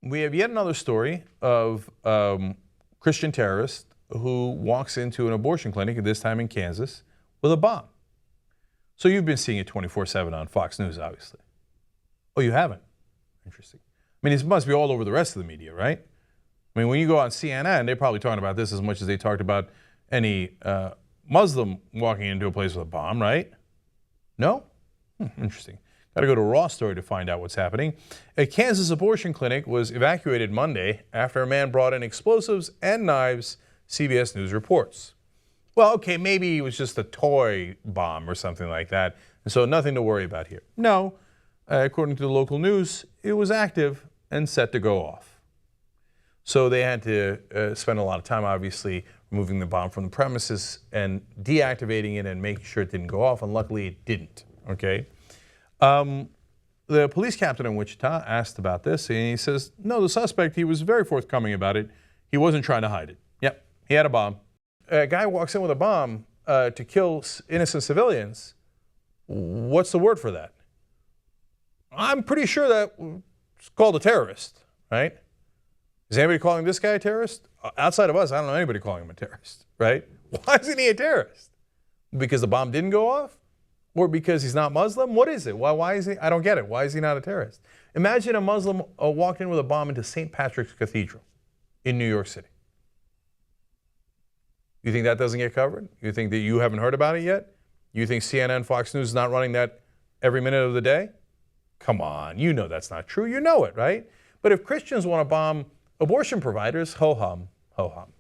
we have yet another story of Christian terrorist who walks into an abortion clinic, at this time in Kansas, with a bomb. So you've been seeing it 24/7 on Fox News, obviously. Oh, you haven't? Interesting. I mean, it must be all over the rest of the media, right? I mean, when you go on CNN, they're probably talking about this as much as they talked about any Muslim walking into a place with a bomb, right? No? Interesting. Got to go to a Raw story to find out what's happening. A Kansas abortion clinic was evacuated Monday after a man brought in explosives and knives, CBS News reports. Well, okay, maybe it was just a toy bomb or something like that, and so nothing to worry about here. No, according to the local news, it was active and set to go off. So they had to spend a lot of time, obviously, removing the bomb from the premises and deactivating it and making sure it didn't go off, and luckily it didn't, okay? The police captain in Wichita asked about this, and he says, no, the suspect, he was very forthcoming about it. He wasn't trying to hide it. Yep, he had a bomb. A guy walks in with a bomb to kill innocent civilians. What's the word for that? I'm pretty sure that it's called a terrorist, right? Is anybody calling this guy a terrorist? Outside of us, I don't know anybody calling him a terrorist, right? Why isn't he a terrorist? Because the bomb didn't go off? Or because he's not Muslim? What is it? Why is he? I don't get it. Why is he not a terrorist? Imagine a Muslim walked in with a bomb into St. Patrick's Cathedral in New York City. You think that doesn't get covered? You think that you haven't heard about it yet? You think CNN, Fox News is not running that every minute of the day? Come on, you know that's not true. You know it, right? But if Christians want to bomb abortion providers, ho-hum, ho-hum.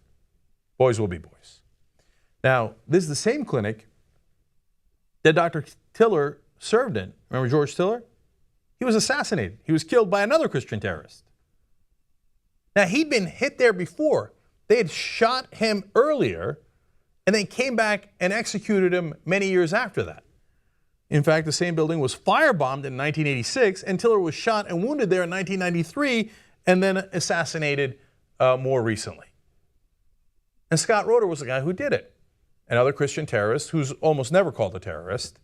Boys will be boys. Now, this is the same clinic that Dr. Tiller served in. Remember George Tiller? He was assassinated. He was killed by another Christian terrorist. Now, he'd been hit there before. They had shot him earlier, and they came back and executed him many years after that. In fact, the same building was firebombed in 1986, and Tiller was shot and wounded there in 1993, and then assassinated more recently. And Scott Roeder was the guy who did it. Another Christian terrorist who's almost never called a terrorist,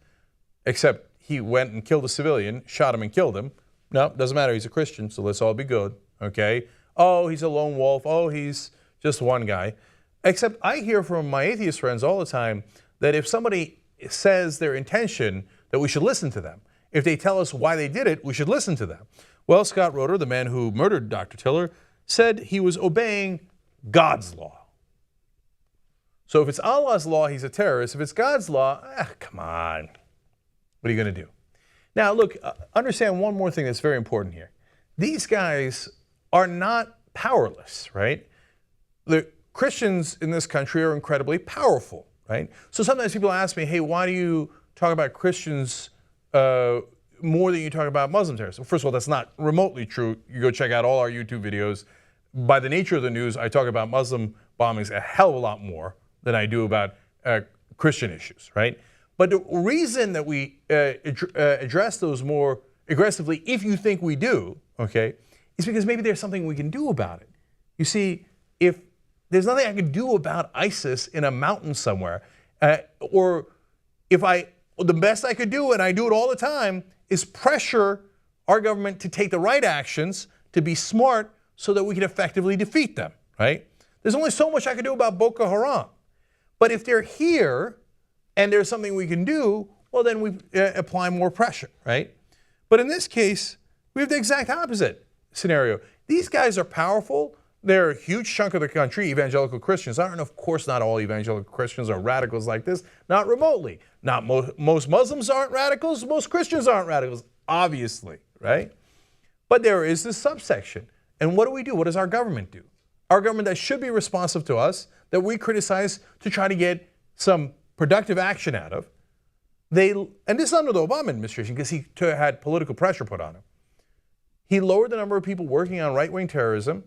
except he went and killed a civilian, shot him and killed him. No, doesn't matter. He's a Christian, so let's all be good, okay? Oh, he's a lone wolf. Oh, he's just one guy. Except I hear from my atheist friends all the time that if somebody says their intention, that we should listen to them. If they tell us why they did it, we should listen to them. Well, Scott Roeder, the man who murdered Dr. Tiller, said he was obeying God's law. So if it's Allah's law, he's a terrorist. If it's God's law, come on. What are you going to do? Now, look, understand one more thing that's very important here. These guys are not powerless, right? The Christians in this country are incredibly powerful, right? So sometimes people ask me, hey, why do you talk about Christians more than you talk about Muslim terrorists? Well, first of all, that's not remotely true. You go check out all our YouTube videos. By the nature of the news, I talk about Muslim bombings a hell of a lot more than I do about Christian issues, right? But the reason that we address those more aggressively, if you think we do, okay, is because maybe there's something we can do about it. You see, if there's nothing I can do about ISIS in a mountain somewhere, or if the best I could do, and I do it all the time, is pressure our government to take the right actions, to be smart, so that we can effectively defeat them, right? There's only so much I can do about Boko Haram. But if they're here and there's something we can do, well, then we apply more pressure, right? But in this case, we have the exact opposite scenario. These guys are powerful. They're a huge chunk of the country. Evangelical Christians aren't. Of course, not all evangelical Christians are radicals like this. Not remotely. Not most Muslims aren't radicals. Most Christians aren't radicals, obviously, right? But there is this subsection. And what do? What does our government do? Our government that should be responsive to us, that we criticize to try to get some productive action out of. And this is under the Obama administration because he had political pressure put on him. He lowered the number of people working on right-wing terrorism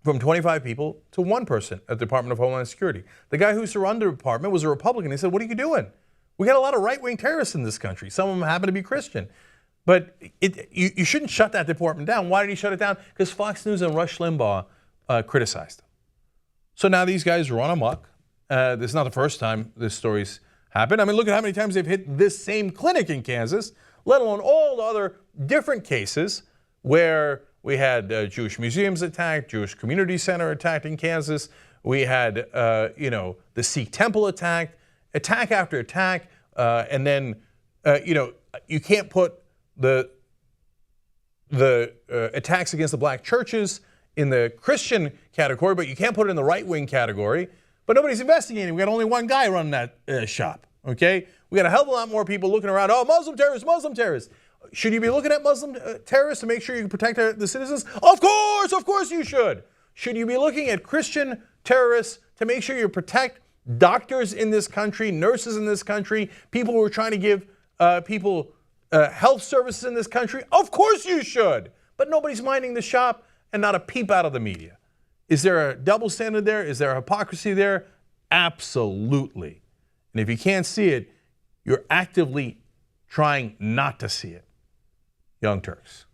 from 25 people to 1 person at the Department of Homeland Security. The guy who used to run the department was a Republican. He said, what are you doing? We got a lot of right-wing terrorists in this country. Some of them happen to be Christian. But you shouldn't shut that department down. Why did he shut it down? Because Fox News and Rush Limbaugh criticized him. So now these guys run amok. This is not the first time this story's happened. I mean, look at how many times they've hit this same clinic in Kansas, let alone all the other different cases where We had Jewish museums attacked, Jewish community center attacked in Kansas. We had, the Sikh temple attacked, attack after attack. And then, you can't put the attacks against the black churches in the Christian category, but you can't put it in the right-wing category. But nobody's investigating. We got only one guy running that shop, okay? We got a hell of a lot more people looking around, oh, Muslim terrorists, Muslim terrorists. Should you be looking at Muslim terrorists to make sure you can protect the citizens? Of course you should. Should you be looking at Christian terrorists to make sure you protect doctors in this country, nurses in this country, people who are trying to give people health services in this country? Of course you should. But nobody's minding the shop and not a peep out of the media. Is there a double standard there? Is there a hypocrisy there? Absolutely. And if you can't see it, you're actively trying not to see it. Young Turks.